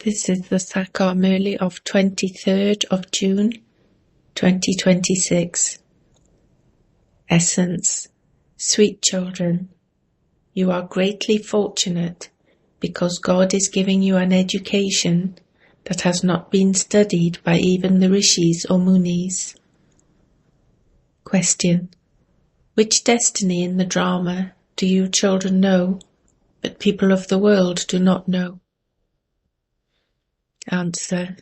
This is the Sakar Murli of 23rd of June 2026. Essence. Sweet children, you are greatly fortunate because God is giving you an education that has not been studied by even the rishis or munis. Question. Which destiny in the drama do you children know, but people of the world do not know? Answer.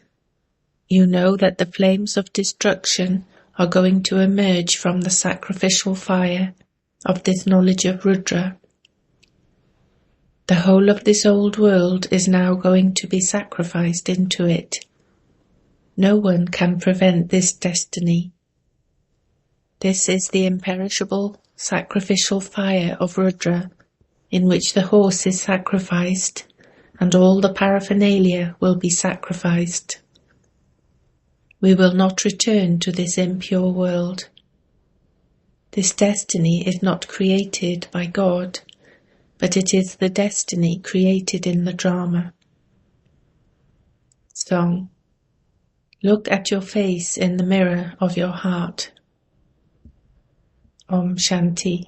You know that the flames of destruction are going to emerge from the sacrificial fire of this knowledge of Rudra. The whole of this old world is now going to be sacrificed into it. No one can prevent this destiny. This is the imperishable sacrificial fire of Rudra, in which the horse is sacrificed and all the paraphernalia will be sacrificed. We will not return to this impure world. This destiny is not created by God, but it is the destiny created in the drama. Song. Look at your face in the mirror of your heart. Om Shanti.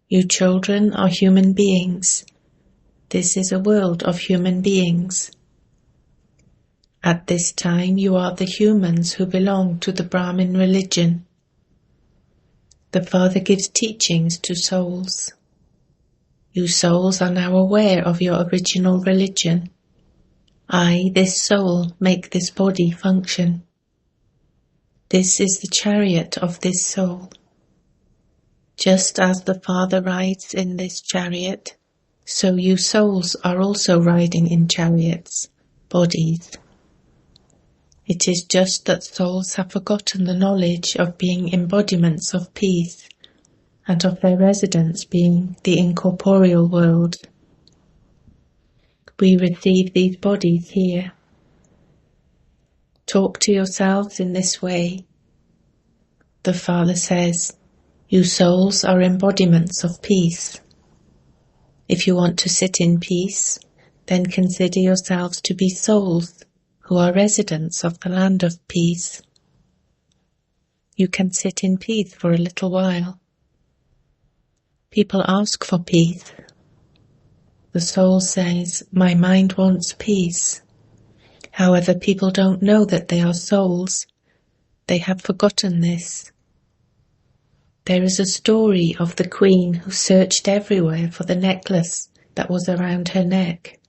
You children are human beings. This is a world of human beings. At this time you are the humans who belong to the Brahmin religion. The Father gives teachings to souls. You souls are now aware of your original religion. I, this soul, make this body function. This is the chariot of this soul. Just as the Father rides in this chariot, so you souls are also riding in chariots, bodies. It is just that souls have forgotten the knowledge of being embodiments of peace, and of their residence being the incorporeal world. We receive these bodies here. Talk to yourselves in this way. The Father says, you souls are embodiments of peace. If you want to sit in peace, then consider yourselves to be souls who are residents of the land of peace. You can sit in peace for a little while. People ask for peace. The soul says, my mind wants peace. However, people don't know that they are souls. They have forgotten this. There is a story of the queen who searched everywhere for the necklace that was around her neck.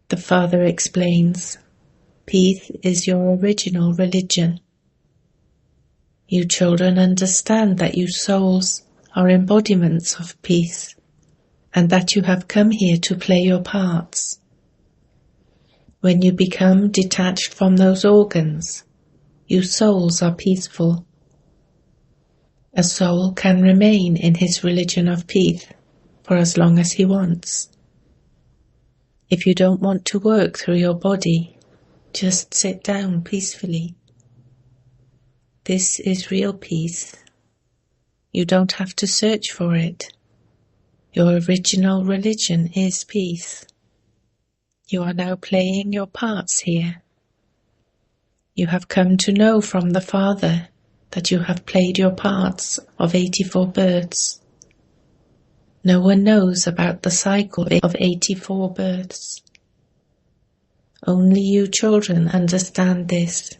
The Father explains, peace is your original religion. You children understand that you souls are embodiments of peace, and that you have come here to play your parts. When you become detached from those organs, you souls are peaceful. A soul can remain in his religion of peace for as long as he wants. If you don't want to work through your body, just sit down peacefully. This is real peace. You don't have to search for it. Your original religion is peace. You are now playing your parts here. You have come to know from the Father that you have played your parts of 84 births. No one knows about the cycle of 84 births. Only you children understand this.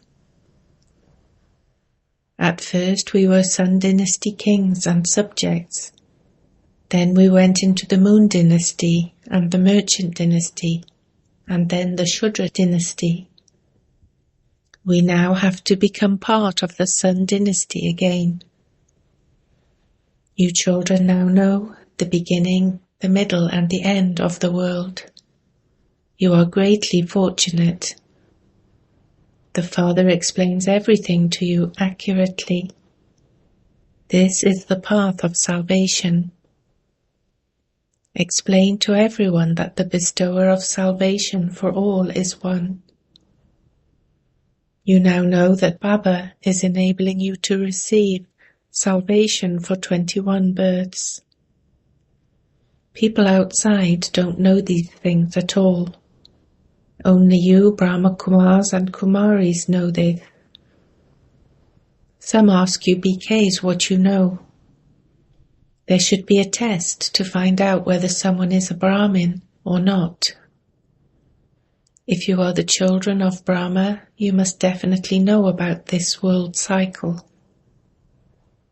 At first we were Sun Dynasty kings and subjects. Then we went into the Moon Dynasty and the Merchant Dynasty, and then the Shudra Dynasty. We now have to become part of the Sun Dynasty again. You children now know the beginning, the middle and the end of the world. You are greatly fortunate. The Father explains everything to you accurately. This is the path of salvation. Explain to everyone that the bestower of salvation for all is one. You now know that Baba is enabling you to receive salvation for 21 births. People outside don't know these things at all. Only you, Brahma Kumars and Kumaris, know this. Some ask you BKs what you know. There should be a test to find out whether someone is a Brahmin or not. If you are the children of Brahma, you must definitely know about this world cycle.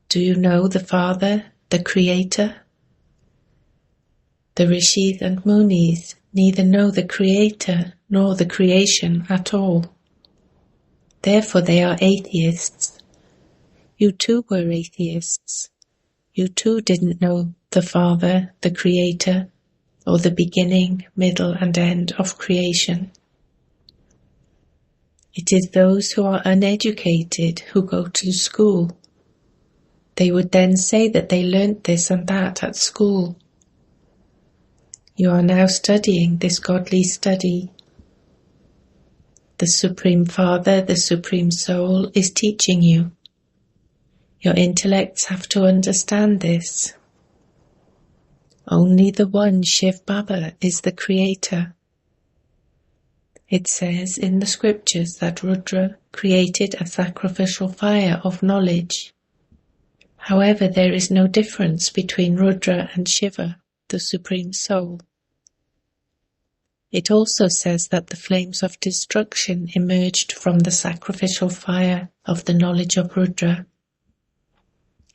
Do you know the Father, the Creator? The Rishis and Munis neither know the Creator nor the creation at all. Therefore they are atheists. You too were atheists. You too didn't know the Father, the Creator, or the beginning, middle and end of creation. It is those who are uneducated who go to school. They would then say that they learnt this and that at school. You are now studying this godly study. The Supreme Father, the Supreme Soul, is teaching you. Your intellects have to understand this. Only the one Shiv Baba is the Creator. It says in the scriptures that Rudra created a sacrificial fire of knowledge. However, there is no difference between Rudra and Shiva, the Supreme Soul. It also says that the flames of destruction emerged from the sacrificial fire of the knowledge of Rudra.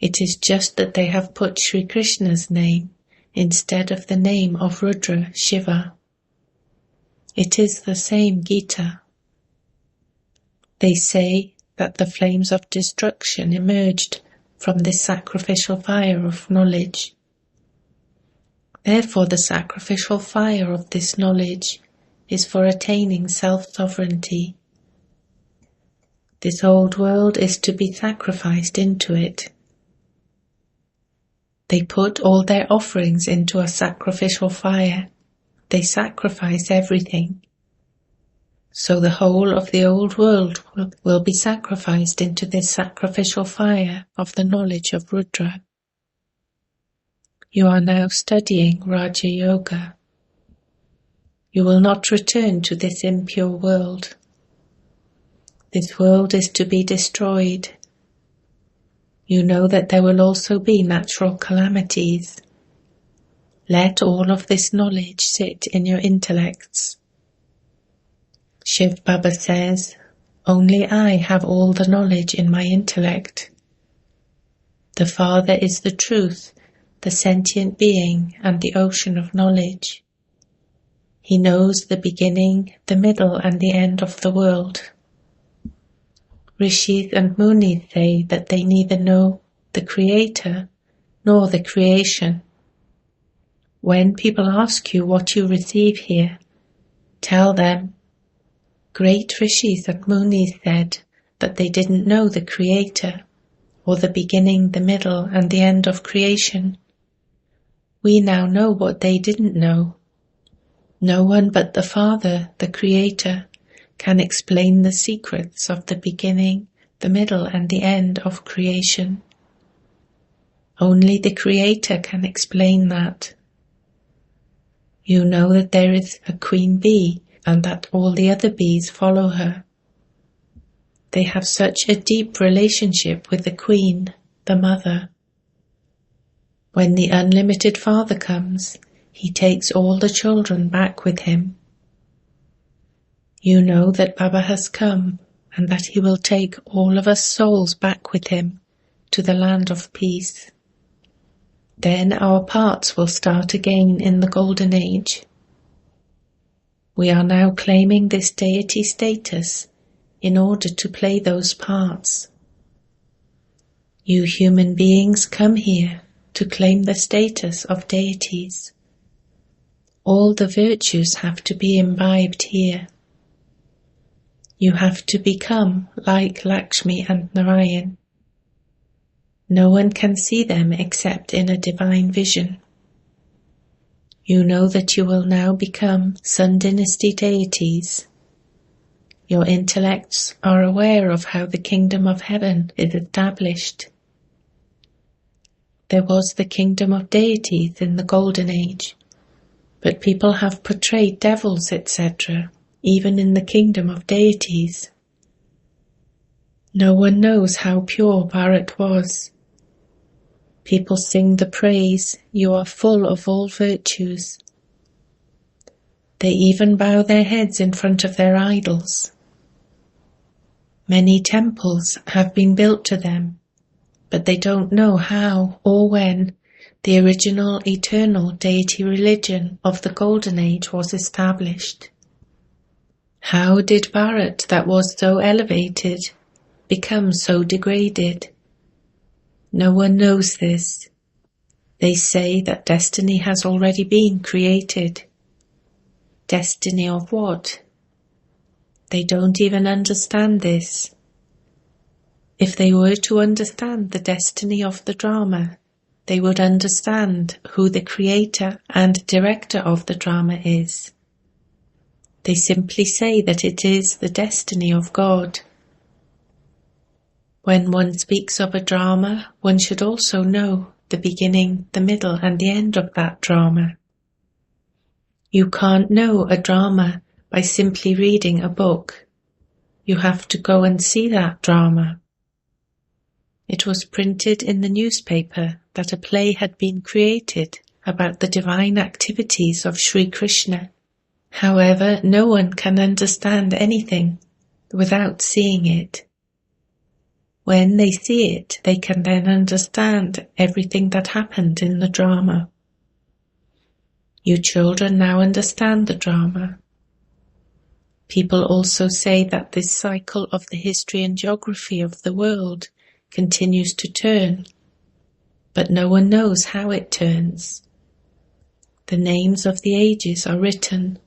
It is just that they have put Sri Krishna's name instead of the name of Rudra, Shiva. It is the same Gita. They say that the flames of destruction emerged from this sacrificial fire of knowledge. Therefore, the sacrificial fire of this knowledge is for attaining self-sovereignty. This old world is to be sacrificed into it. They put all their offerings into a sacrificial fire. They sacrifice everything. So the whole of the old world will be sacrificed into this sacrificial fire of the knowledge of Rudra. You are now studying Raja Yoga. You will not return to this impure world. This world is to be destroyed. You know that there will also be natural calamities. Let all of this knowledge sit in your intellects. Shiv Baba says, only I have all the knowledge in my intellect. The Father is the truth, the sentient being and the ocean of knowledge. He knows the beginning, the middle and the end of the world. Rishis and Munis say that they neither know the Creator nor the creation. When people ask you what you receive here, tell them, great Rishis and Munis said that they didn't know the Creator, or the beginning, the middle and the end of creation. We now know what they didn't know. No one but the Father, the Creator, can explain the secrets of the beginning, the middle and the end of creation. Only the Creator can explain that. You know that there is a queen bee and that all the other bees follow her. They have such a deep relationship with the queen, the mother. When the unlimited Father comes, he takes all the children back with him. You know that Baba has come and that he will take all of us souls back with him to the land of peace. Then our parts will start again in the Golden Age. We are now claiming this deity status in order to play those parts. You human beings come here to claim the status of deities. All the virtues have to be imbibed here. You have to become like Lakshmi and Narayan. No one can see them except in a divine vision. You know that you will now become Sun Dynasty deities. Your intellects are aware of how the kingdom of heaven is established. There was the kingdom of deities in the Golden Age, but people have portrayed devils, etc., even in the kingdom of deities. No one knows how pure Bharat was. People sing the praise, "You are full of all virtues." They even bow their heads in front of their idols. Many temples have been built to them, but they don't know how or when the original eternal deity religion of the Golden Age was established. How did Bharat, that was so elevated, become so degraded? No one knows this. They say that destiny has already been created. Destiny of what? They don't even understand this. If they were to understand the destiny of the drama, they would understand who the creator and director of the drama is. They simply say that it is the destiny of God. When one speaks of a drama, one should also know the beginning, the middle, and the end of that drama. You can't know a drama by simply reading a book. You have to go and see that drama. It was printed in the newspaper that a play had been created about the divine activities of Sri Krishna. However, no one can understand anything without seeing it. When they see it, they can then understand everything that happened in the drama. You children now understand the drama. People also say that this cycle of the history and geography of the world continues to turn, but no one knows how it turns. The names of the ages are written,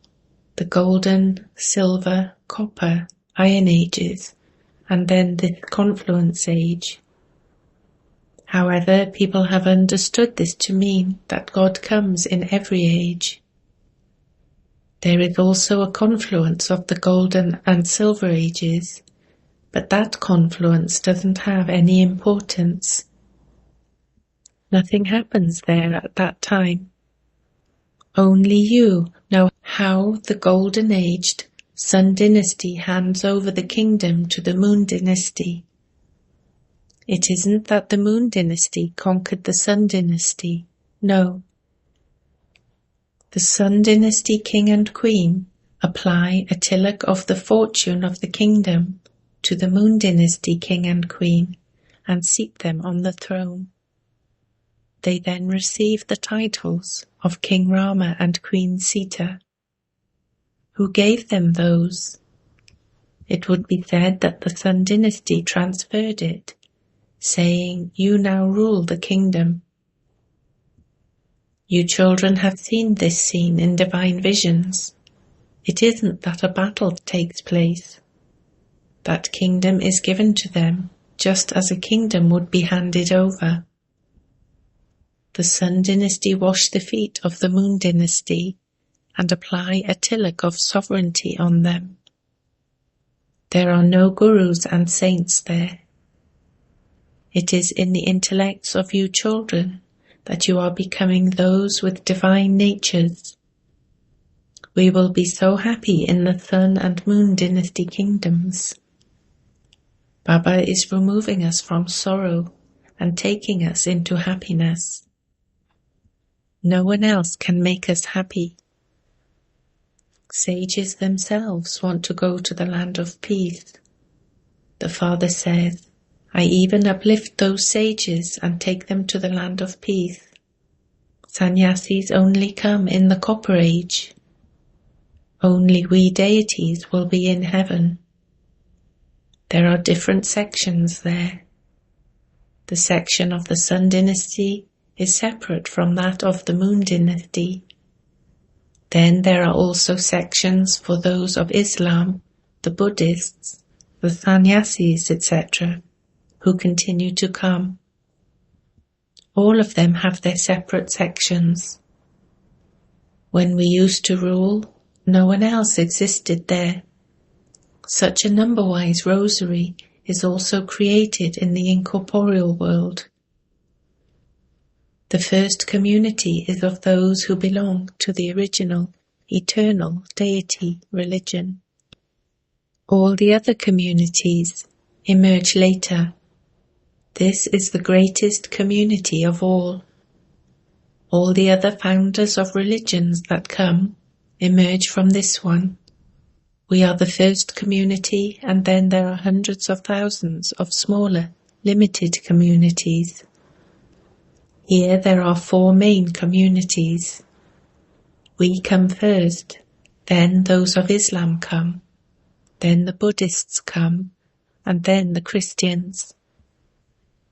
the golden, silver, copper, iron ages, and then this confluence age. However, people have understood this to mean that God comes in every age. There is also a confluence of the golden and silver ages, but that confluence doesn't have any importance. Nothing happens there at that time. Only you know how the golden-aged Sun dynasty hands over the kingdom to the Moon dynasty. It isn't that the Moon dynasty conquered the Sun dynasty. No. The Sun dynasty king and queen apply a tilak of the fortune of the kingdom to the Moon dynasty king and queen and seat them on the throne. They then receive the titles of King Rama and Queen Sita. Who gave them those? It would be said that the Sun dynasty transferred it, saying, "You now rule the kingdom." You children have seen this scene in divine visions. It isn't that a battle takes place. That kingdom is given to them, just as a kingdom would be handed over. The Sun dynasty wash the feet of the Moon dynasty and apply a tilak of sovereignty on them. There are no gurus and saints there. It is in the intellects of you children that you are becoming those with divine natures. We will be so happy in the Sun and Moon dynasty kingdoms. Baba is removing us from sorrow and taking us into happiness. No one else can make us happy. Sages themselves want to go to the land of peace. The Father says, "I even uplift those sages and take them to the land of peace." Sannyasis only come in the Copper Age. Only we deities will be in heaven. There are different sections there. The section of the Sun dynasty is separate from that of the Moon dynasty. Then there are also sections for those of Islam, the Buddhists, the Sannyasis, etc., who continue to come. All of them have their separate sections. When we used to rule, no one else existed there. Such a number-wise rosary is also created in the incorporeal world. The first community is of those who belong to the original, eternal deity religion. All the other communities emerge later. This is the greatest community of all. All the other founders of religions that come emerge from this one. We are the first community, and then there are hundreds of thousands of smaller, limited communities. Here there are 4 main communities. We come first, then those of Islam come, then the Buddhists come, and then the Christians.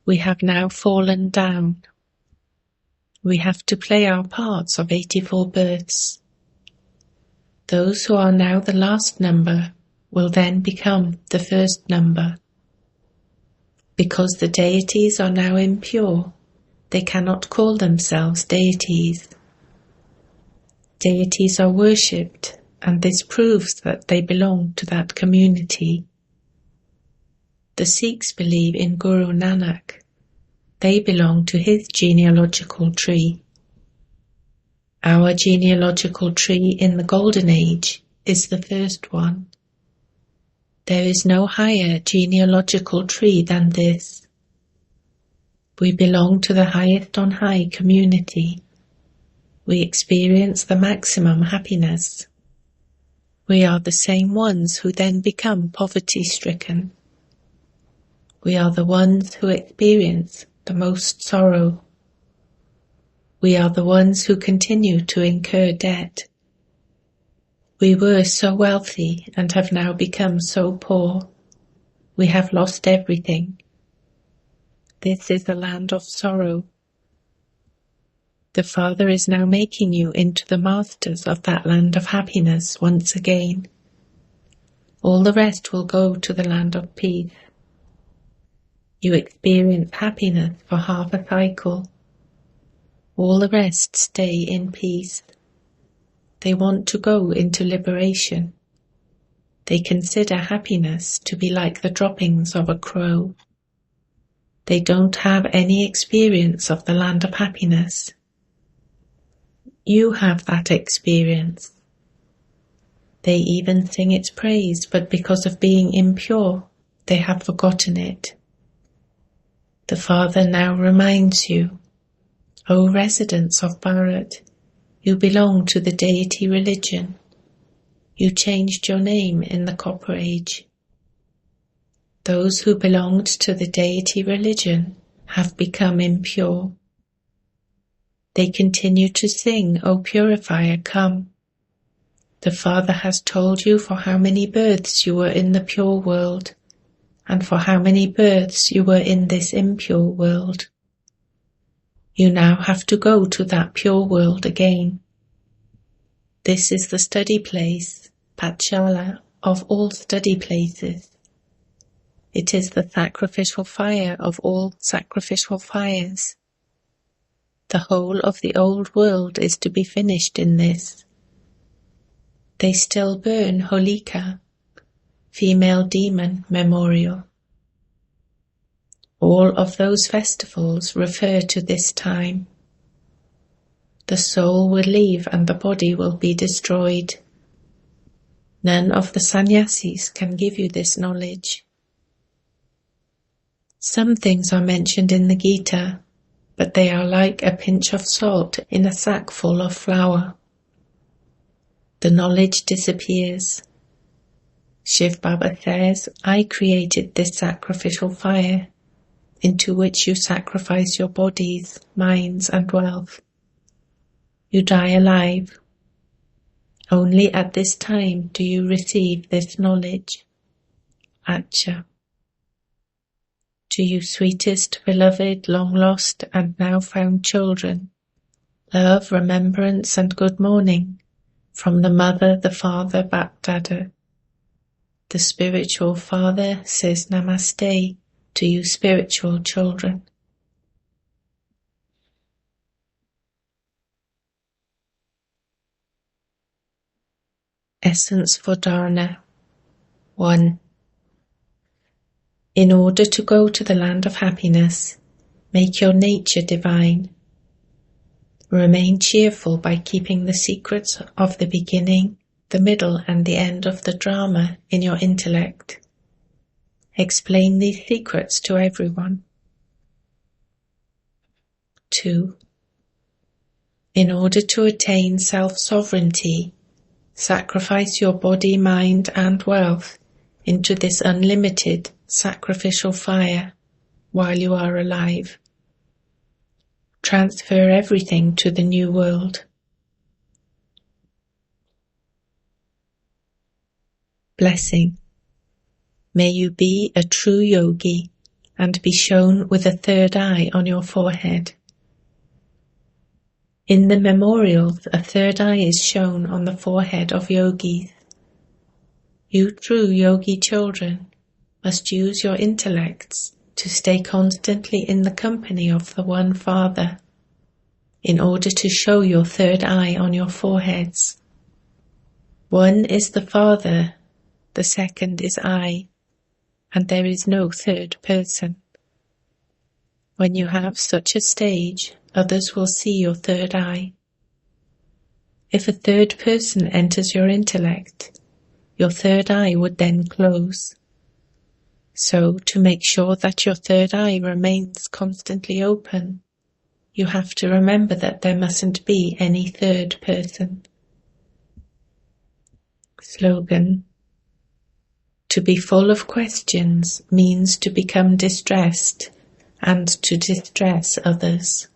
We have now fallen down. We have to play our parts of 84 births. Those who are now the last number will then become the first number. Because the deities are now impure, they cannot call themselves deities. Deities are worshipped, and this proves that they belong to that community. The Sikhs believe in Guru Nanak. They belong to his genealogical tree. Our genealogical tree in the Golden Age is the first one. There is no higher genealogical tree than this. We belong to the highest on high community. We experience the maximum happiness. We are the same ones who then become poverty-stricken. We are the ones who experience the most sorrow. We are the ones who continue to incur debt. We were so wealthy and have now become so poor. We have lost everything. This is the land of sorrow. The Father is now making you into the masters of that land of happiness once again. All the rest will go to the land of peace. You experience happiness for half a cycle. All the rest stay in peace. They want to go into liberation. They consider happiness to be like the droppings of a crow. They don't have any experience of the land of happiness. You have that experience. They even sing its praise, but because of being impure, they have forgotten it. The Father now reminds you, O residents of Bharat, you belong to the deity religion. You changed your name in the Copper Age. Those who belonged to the deity religion have become impure. They continue to sing, O Purifier, come. The Father has told you for how many births you were in the pure world, and for how many births you were in this impure world. You now have to go to that pure world again. This is the study place, Patshala, of all study places. It is the sacrificial fire of all sacrificial fires. The whole of the old world is to be finished in this. They still burn Holika, female demon memorial. All of those festivals refer to this time. The soul will leave and the body will be destroyed. None of the sannyasis can give you this knowledge. Some things are mentioned in the Gita, but they are like a pinch of salt in a sack full of flour. The knowledge disappears. Shiv Baba says, I created this sacrificial fire, into which you sacrifice your bodies, minds, and wealth. You die alive. Only at this time do you receive this knowledge. Acha. To you sweetest, beloved, long lost, and now found children, love, remembrance, and good morning from the Mother, the Father, Bapdada. The spiritual Father says Namaste to you spiritual children. Essence for Dharana. 1. In order to go to the land of happiness, make your nature divine. Remain cheerful by keeping the secrets of the beginning, the middle and the end of the drama in your intellect. Explain these secrets to everyone. 2. In order to attain self-sovereignty, sacrifice your body, mind, and wealth into this unlimited sacrificial fire while you are alive. Transfer everything to the new world. Blessing. May you be a true yogi and be shown with a third eye on your forehead. In the memorials, a third eye is shown on the forehead of yogis. You true yogi children must use your intellects to stay constantly in the company of the One Father, in order to show your third eye on your foreheads. One is the Father, the second is I, and there is no third person. When you have such a stage, others will see your third eye. If a third person enters your intellect, your third eye would then close. So, to make sure that your third eye remains constantly open, you have to remember that there mustn't be any third person. Slogan. To be full of questions means to become distressed and to distress others.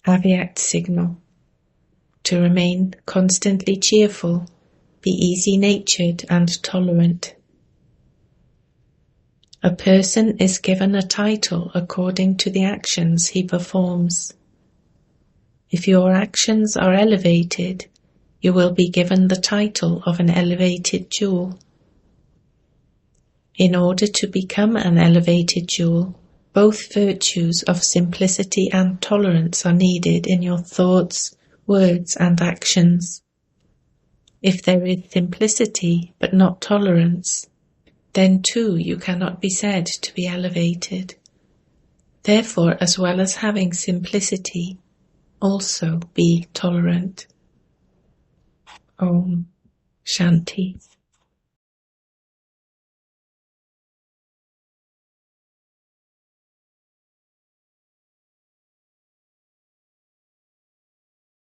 Aviat signal. To remain constantly cheerful, be easy-natured and tolerant. A person is given a title according to the actions he performs. If your actions are elevated, you will be given the title of an elevated jewel. In order to become an elevated jewel, both virtues of simplicity and tolerance are needed in your thoughts, words, and actions. If there is simplicity but not tolerance, then too you cannot be said to be elevated. Therefore, as well as having simplicity, also be tolerant. Om Shanti.